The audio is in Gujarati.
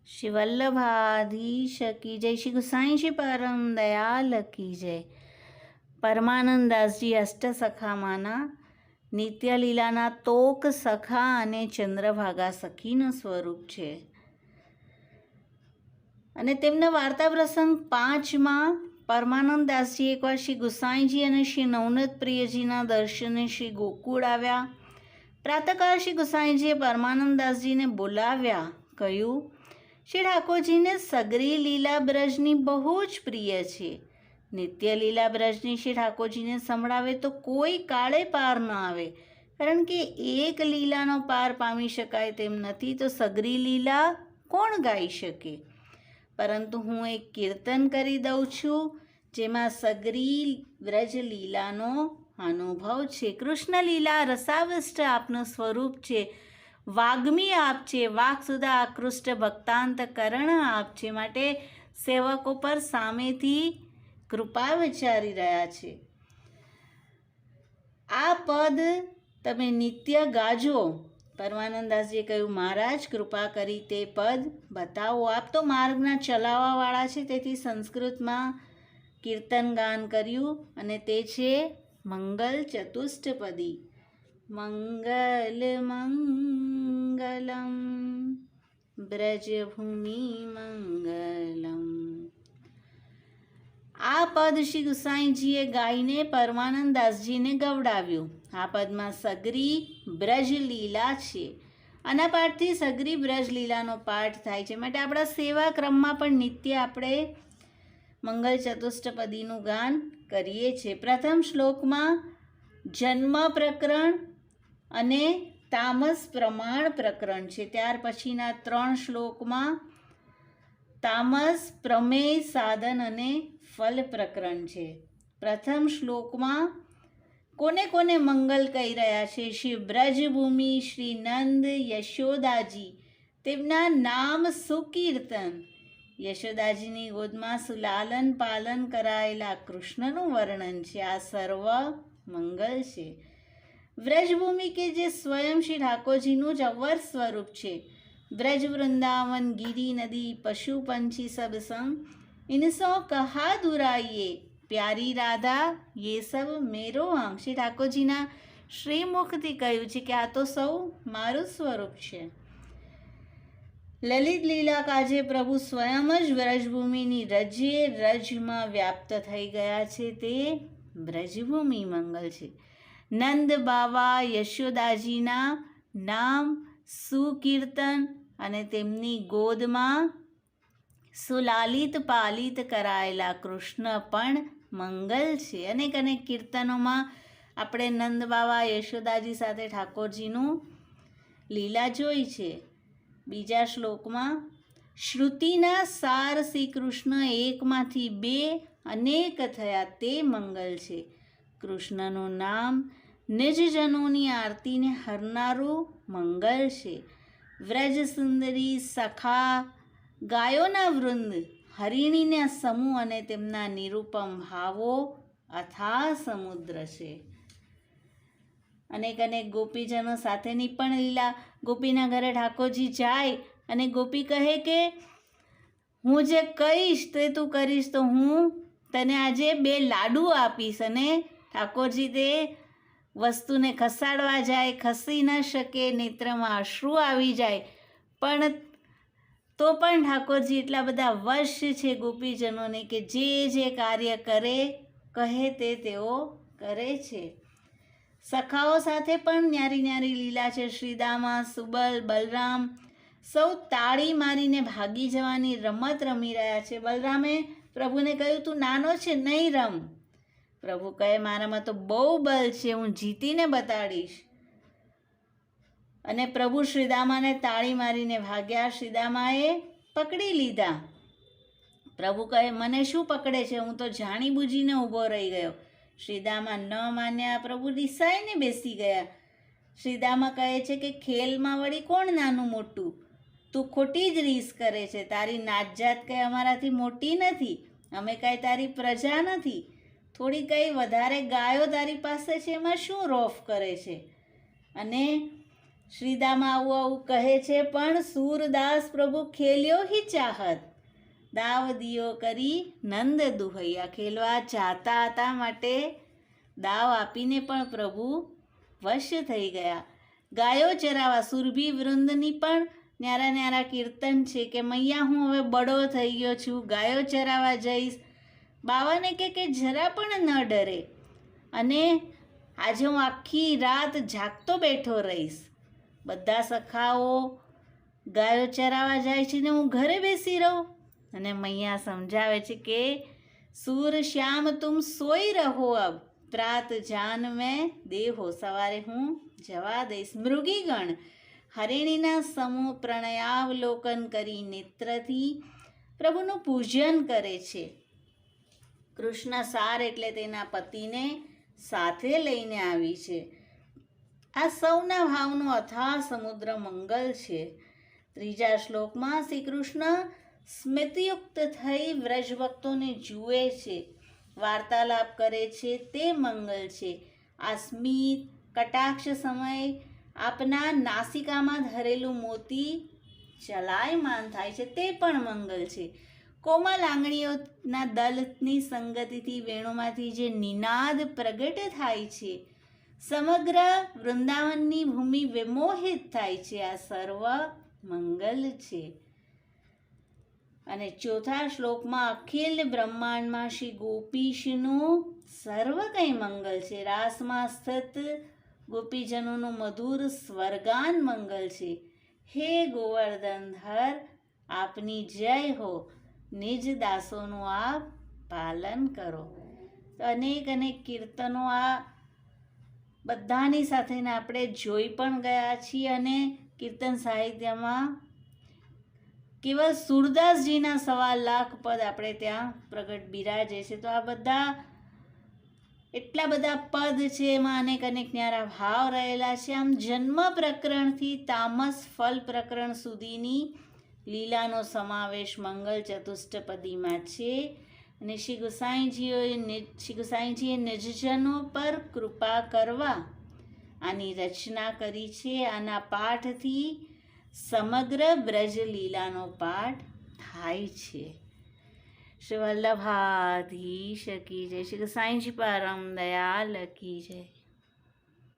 श्री वल्लभाधीश की जय। श्री गुसाई जी परम दयाल की जय। परमानंद दासजी अष्ट सखामाना નિત્ય લીલાના તોક સખા અને ચંદ્રભાગા સખીનું સ્વરૂપ છે. અને તેમના વાર્તા પ્રસંગ 5માં પરમાનંદ દાસજી એકવાર શ્રી ગુસાઈજી અને શ્રી નવનત પ્રિયજીના દર્શને શ્રી ગોકુળ આવ્યા. પ્રાતઃકાળ શ્રી ગુસાઈજીએ પરમાનંદ દાસજીને બોલાવ્યા. કહ્યું, શ્રી ઠાકોરજીને સગરી લીલા બ્રજની બહુ જ પ્રિય છે. નિત્ય લીલા બ્રજની શ્રી ઠાકોરજીને સંભળાવે તો કોઈ કાળે પાર ન આવે, કારણ કે એક લીલાનો પાર પામી શકાય તેમ નથી, તો સગરી લીલા કોણ ગાઈ શકે? પરંતુ હું એક કીર્તન કરી દઉં છું, જેમાં સગરી વ્રજ લીલાનો અનુભવ છે. કૃષ્ણ લીલા રસાવિષ્ટ આપનું સ્વરૂપ છે. વાગ્મી આપ છે, વાક સુધા આકૃષ્ટ ભક્તાંત કરણ આપ છે. માટે સેવકો પર સામેથી કૃપા વિચારી રહ્યા છે. આ પદ તમે નિત્ય ગાજો. પરમાનંદાસજીએ કહ્યું, મહારાજ કૃપા કરી તે પદ બતાવો. આપ તો માર્ગના ચલાવવાવાળા છે, તેથી સંસ્કૃતમાં કીર્તન ગાન કર્યું, અને તે છે મંગલ ચતુષ્ટપદી. મંગલ મંગલમ બ્રજભૂમિ મંગલમ. આ પદ શ્રી ગુસાઈજીએ ગાઈને પરમાનંદ દાસજીને ગવડાવ્યું. આ પદમાં સગરી બ્રજ લીલા છે. આના પાઠથી સગરી બ્રજ લીલાનો પાઠ થાય છે. માટે આપણા સેવા ક્રમમાં પણ નિત્ય આપણે મંગલ ચતુષ્ટપદીનું ગાન કરીએ છીએ. પ્રથમ શ્લોકમાં જન્મ પ્રકરણ અને તામસ પ્રમાણ પ્રકરણ છે. ત્યાર પછીના 3 શ્લોકમાં તામસ પ્રમેય સાધન અને ફલ પ્રકરણ છે. પ્રથમ શ્લોકમાં કોને કોને મંગલ કહી રહ્યા છે? શ્રી બ્રજભૂમિ, શ્રી નંદ, યશોદાજી, તેમના નામ સુકીર્તન. યશોદાજીની ગોદમાં સુલાલન પાલન કરાયેલા કૃષ્ણનું વર્ણન છે. આ સર્વ મંગલ છે. વ્રજભૂમિ કે જે સ્વયં શ્રી ઠાકોરજીનું જ અવર સ્વરૂપ છે. ब्रज वृंदावन गिरी नदी पशु पंछी सब संग इनसो कहा दुराइए प्यारी राधा ये सब मेरो अंग. શ્રી ઠાકોરજીના શ્રીમુખથી કહ્યું છે કે આ તો સૌ મારું સ્વરૂપ છે. લલિત લીલા કાજે પ્રભુ સ્વયં જ વ્રજભૂમિની રજે રજમાં વ્યાપ્ત થઈ ગયા છે. તે બ્રજભૂમિ મંગલ છે. નંદ બાવા યશોદાજીના નામ સુકીર્તન અને તેમની ગોદમાં સુલાલિત પાલિત કરાયેલા કૃષ્ણ પણ મંગલ છે. અનેક અનેક કીર્તનોમાં આપણે નંદ બાવા યશોદાજી સાથે ઠાકોરજીનું લીલા જોઈ છે. બીજા શ્લોકમાં શ્રુતિના સાર શ્રી કૃષ્ણ એકમાંથી 2 અનેક થયા તે મંગલ છે. કૃષ્ણનું નામ નિજજનોની આરતીને હરનારું મંગલ છે. વ્રજ સુંદરી સખા ગાયોના વૃંદ હરિણીના સમૂહ અને તેમના નિરૂપમ ભાવો અથાહ સમુદ્ર છે. અનેક અનેક ગોપીજનો સાથેની પણ લીલા. ગોપીના ઘરે ઠાકોરજી જાય અને ગોપી કહે કે હું જે કહીશ તે તું કરીશ તો હું તને આજે 2 લાડુ આપીશ. અને ઠાકોરજી તે વસ્તુને ખસાડવા જાય, ખસી ન શકે, નેત્રમાં અશ્રુ આવી જાય, પણ તો પણ ઠાકોરજી એટલા બધા વશ છે ગોપીજનોને કે જે કાર્ય કરે કહે તે તેઓ કરે છે. સખાઓ સાથે પણ ન્યારી ન્યારી લીલા છે. શ્રીદામા, સુબલ, બલરામ સૌ તાળી મારીને ભાગી જવાની રમત રમી રહ્યા છે. બલરામે પ્રભુને કહ્યું, તું નાનો છે, નહીં રમ. પ્રભુ કહે, મારામાં તો બહુ બલ છે, હું જીતીને બતાડીશ. અને પ્રભુ શ્રીદામાને તાળી મારીને ભાગ્યા. શ્રીદામાએ પકડી લીધા. પ્રભુ કહે, મને શું પકડે છે, હું તો જાણી બૂજીને ઊભો રહી ગયો. શ્રીદામા ન માન્યા. પ્રભુ રિસાઈને બેસી ગયા. શ્રીદામા કહે છે કે ખેલમાં વળી કોણ નાનું મોટું? તું ખોટી જ રીસ કરે છે. તારી નાતજાત કંઈ અમારાથી મોટી નથી. અમે કાંઈ તારી પ્રજા નથી. થોડી કંઈ વધારે ગાયો તારી પાસે છે, એમાં શું રોફ કરે છે? અને શ્રીદામા આવું કહે છે, પણ સૂરદાસ પ્રભુ ખેલ્યો હી ચાહત, દાવ દિયો કરી નંદ દુહૈયા. ખેલવા ચાહતા હતા માટે દાવ આપીને પણ પ્રભુ વશ થઈ ગયા. ગાયો ચરાવા સુરભી વૃંદની પણ ન્યારા ન્યારા કીર્તન છે કે મૈયા હું હવે બડો થઈ ગયો છું, ગાયો ચરાવા જઈશ. બાવાને કે જરા પણ ન ડરે, અને આજે હું આખી રાત જાગતો બેઠો રહીશ. બધા સખાઓ ગાયો ચરાવા જાય છે ને હું ઘરે બેસી રહું. અને મૈયા સમજાવે છે કે સૂર શ્યામ તુમ સોઈ રહો, અબ પ્રાત જાન મેં દેહો, સવારે હું જવા દઈશ. મૃગીગણ હરિણીના સમૂહ પ્રણયાવલોકન કરી નેત્રથી પ્રભુનું પૂજન કરે છે. કૃષ્ણ સાર એટલે તેના પતિને સાથે લઈને આવી છે. આ સૌના ભાવનો અથાહ સમુદ્ર મંગલ છે. ત્રીજા શ્લોકમાં શ્રી કૃષ્ણ સ્મૃતિયુક્ત થઈ વ્રજભક્તોને જુએ છે, વાર્તાલાપ કરે છે, તે મંગલ છે. આ સ્મિત કટાક્ષ સમય આપના નાસિકામાં ધરેલું મોતી ચલાયમાન થાય છે, તે પણ મંગલ છે. કોમલ આંગળીઓના દલની સંગતિથી વેણુમાંથી જે નિનાદ પ્રગટ થાય છે, સમગ્ર વૃંદાવનની ભૂમિ વિમોહિત થાય છે. આ સર્વ મંગલ છે. અને ચોથા શ્લોકમાં અખિલ બ્રહ્માંડમાં શ્રી ગોપીશનું સર્વ કંઈ મંગલ છે. રાસમાં સ્થિત ગોપીજનોનું મધુર સ્વર્ગાન મંગલ છે. હે ગોવર્ધનધર આપની જય હો, નિજ દાસોનું આપ પાલન કરો. તો અનેક અનેક કીર્તનો આ બધાની સાથેને આપણે જોઈ પણ ગયા છીએ. અને કીર્તન સાહિત્યમાં કેવલ સૂરદાસજીના 1.25 લાખ પદ આપણે ત્યાં પ્રગટ બિરાજે છે. તો આ બધા એટલા બધા પદ છે, એમાં અનેક અનેક ન્યારા ભાવ રહેલા છે. આમ જન્મ પ્રકરણથી તામસ ફલ પ્રકરણ સુધીની લીલાનો સમાવેશ મંગલ ચતુષ્ટપદીમાં છે. અને શ્રી ગુસાઈજીએ નિજજનો પર કૃપા કરવા આની રચના કરી છે. આના પાઠથી સમગ્ર બ્રજ લીલાનો પાઠ થાય છે. શ્રી વલ્લભાધીશ કી જય. શ્રી ગુસાઈજી પરમ દયાલ કી જય.